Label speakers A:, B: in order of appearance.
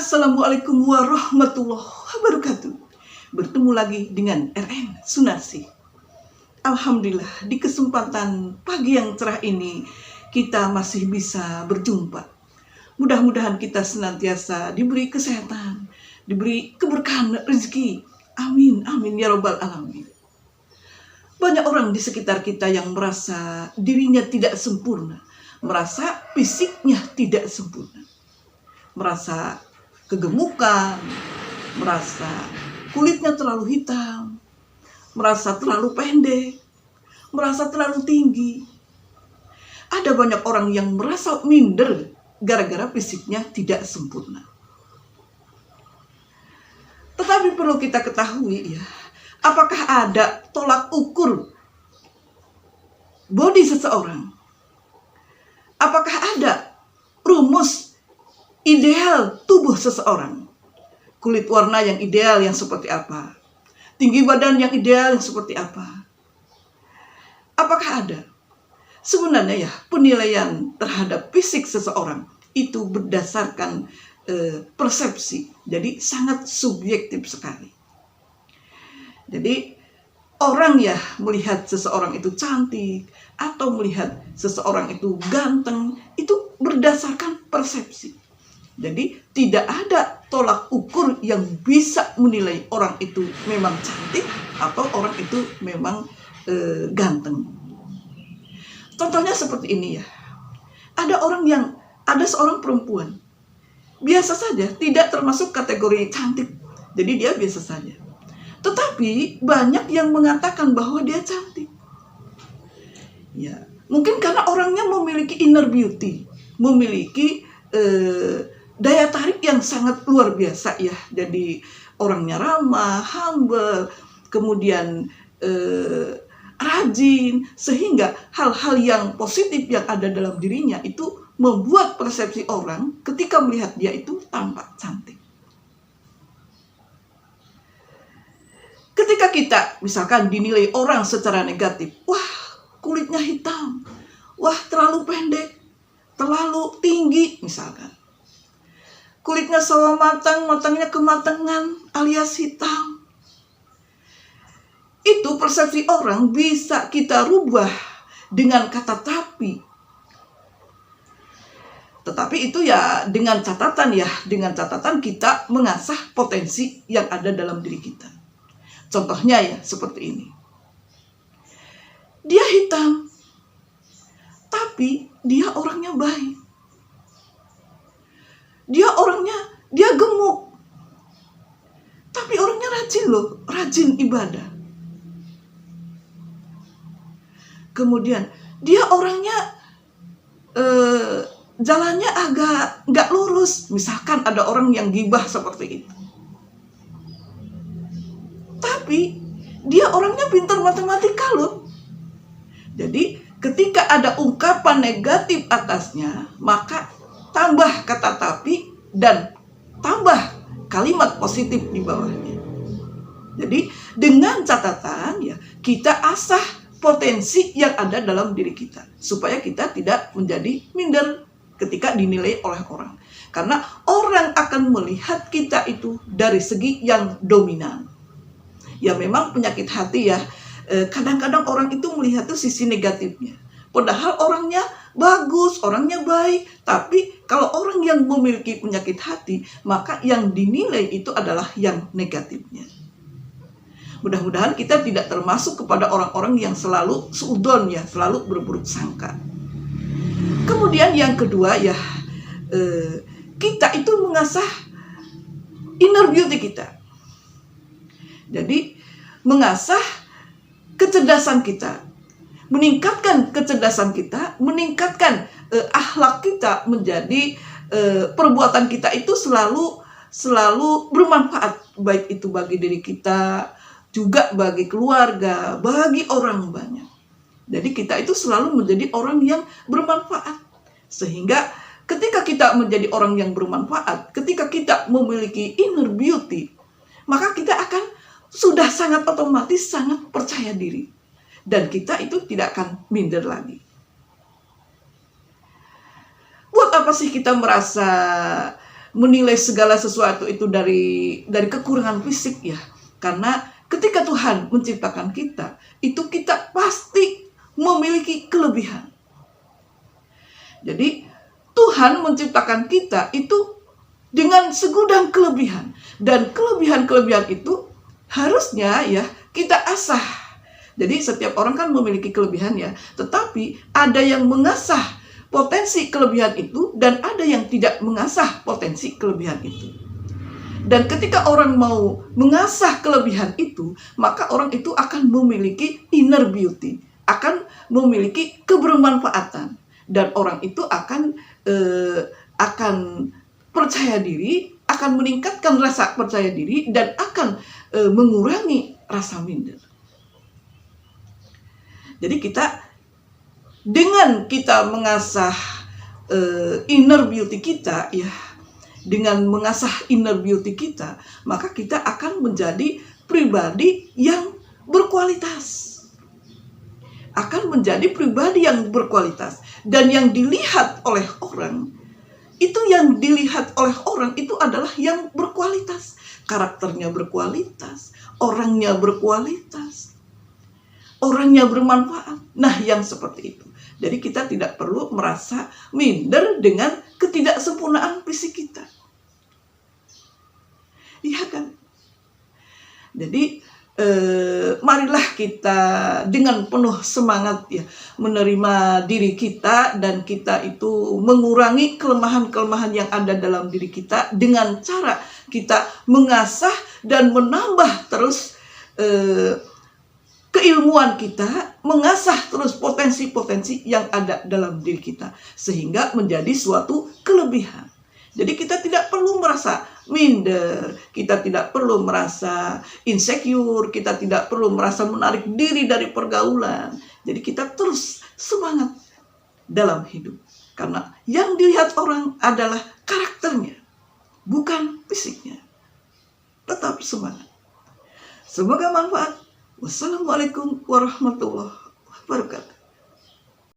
A: Assalamualaikum warahmatullahi wabarakatuh. Bertemu lagi dengan RN Sunarsi. Alhamdulillah, di kesempatan pagi yang cerah ini kita masih bisa berjumpa. Mudah-mudahan kita senantiasa diberi kesehatan, diberi keberkahan rezeki. Amin, amin ya robbal alamin. Banyak orang di sekitar kita yang merasa dirinya tidak sempurna, merasa fisiknya tidak sempurna, merasa kegemukan, merasa kulitnya terlalu hitam, merasa terlalu pendek, merasa terlalu tinggi. Ada banyak orang yang merasa minder gara-gara fisiknya tidak sempurna. Tetapi perlu kita ketahui ya, apakah ada tolak ukur bodi seseorang? Apakah ada rumus ideal tubuh seseorang? Kulit warna yang ideal yang seperti apa? Tinggi badan yang ideal yang seperti apa? Apakah ada? Sebenarnya ya, penilaian terhadap fisik seseorang itu berdasarkan persepsi. Jadi sangat subjektif sekali. Jadi orang ya melihat seseorang itu cantik atau melihat seseorang itu ganteng itu berdasarkan persepsi. Jadi tidak ada tolak ukur yang bisa menilai orang itu memang cantik atau orang itu memang ganteng. Contohnya seperti ini ya. Ada seorang perempuan biasa saja, tidak termasuk kategori cantik. Jadi dia biasa saja. Tetapi banyak yang mengatakan bahwa dia cantik. Ya, mungkin karena orangnya memiliki inner beauty, memiliki daya tarik yang sangat luar biasa ya. Jadi orangnya ramah, humble, kemudian rajin, sehingga hal-hal yang positif yang ada dalam dirinya itu membuat persepsi orang ketika melihat dia itu tampak cantik. Ketika kita misalkan dinilai orang secara negatif, wah kulitnya hitam, wah terlalu pendek, terlalu tinggi misalkan. Kulitnya sawo matang, matangnya kematangan alias hitam. Itu persepsi orang bisa kita rubah dengan kata tapi. Tetapi itu ya dengan catatan kita mengasah potensi yang ada dalam diri kita. Contohnya ya seperti ini. Dia hitam, tapi dia orangnya baik. Dia gemuk, tapi orangnya rajin loh, rajin ibadah. Kemudian dia orangnya jalannya agak nggak lurus. Misalkan ada orang yang gibah seperti itu. Tapi dia orangnya pintar matematika loh. Jadi ketika ada ungkapan negatif atasnya, maka tambah kata tapi dan tambah kalimat positif di bawahnya. Jadi dengan catatan ya kita asah potensi yang ada dalam diri kita supaya kita tidak menjadi minder ketika dinilai oleh orang. Karena orang akan melihat kita itu dari segi yang dominan. Ya memang penyakit hati ya, kadang-kadang orang itu melihat tuh sisi negatifnya. Padahal orangnya bagus, orangnya baik. Tapi kalau orang yang memiliki penyakit hati, maka yang dinilai itu adalah yang negatifnya. Mudah-mudahan kita tidak termasuk kepada orang-orang yang selalu suudzon ya, selalu berburuk sangka. Kemudian yang kedua ya, kita itu mengasah inner beauty kita. Jadi mengasah kecerdasan kita, meningkatkan kecerdasan kita, meningkatkan akhlak kita menjadi perbuatan kita itu selalu bermanfaat, baik itu bagi diri kita, juga bagi keluarga, bagi orang banyak. Jadi kita itu selalu menjadi orang yang bermanfaat. Sehingga ketika kita menjadi orang yang bermanfaat, ketika kita memiliki inner beauty, maka kita akan sudah sangat otomatis sangat percaya diri. Dan kita itu tidak akan minder lagi. Buat apa sih kita merasa menilai segala sesuatu itu dari kekurangan fisik ya. Karena ketika Tuhan menciptakan kita, itu kita pasti memiliki kelebihan. Jadi Tuhan menciptakan kita itu dengan segudang kelebihan. Dan kelebihan-kelebihan itu harusnya ya kita asah. Jadi setiap orang kan memiliki kelebihan ya. Tetapi ada yang mengasah potensi kelebihan itu dan ada yang tidak mengasah potensi kelebihan itu. Dan ketika orang mau mengasah kelebihan itu, maka orang itu akan memiliki inner beauty, akan memiliki kebermanfaatan. Dan orang itu akan percaya diri, akan meningkatkan rasa percaya diri, dan akan mengurangi rasa minder. Jadi dengan kita mengasah inner beauty kita ya, dengan mengasah inner beauty kita, maka kita akan menjadi pribadi yang berkualitas. Akan menjadi pribadi yang berkualitas. Dan yang dilihat oleh orang, itu adalah yang berkualitas. Karakternya berkualitas, orangnya berkualitas, orangnya bermanfaat. Nah, yang seperti itu. Jadi kita tidak perlu merasa minder dengan ketidaksempurnaan fisik kita. Iya kan? Jadi marilah kita dengan penuh semangat ya menerima diri kita, dan kita itu mengurangi kelemahan-kelemahan yang ada dalam diri kita dengan cara kita mengasah dan menambah terus keilmuan kita, mengasah terus potensi-potensi yang ada dalam diri kita sehingga menjadi suatu kelebihan. Jadi kita tidak perlu merasa minder, kita tidak perlu merasa insecure, kita tidak perlu merasa menarik diri dari pergaulan. Jadi kita terus semangat dalam hidup. Karena yang dilihat orang adalah karakternya, bukan fisiknya. Tetap semangat. Semoga manfaat. Wassalamualaikum warahmatullahi wabarakatuh.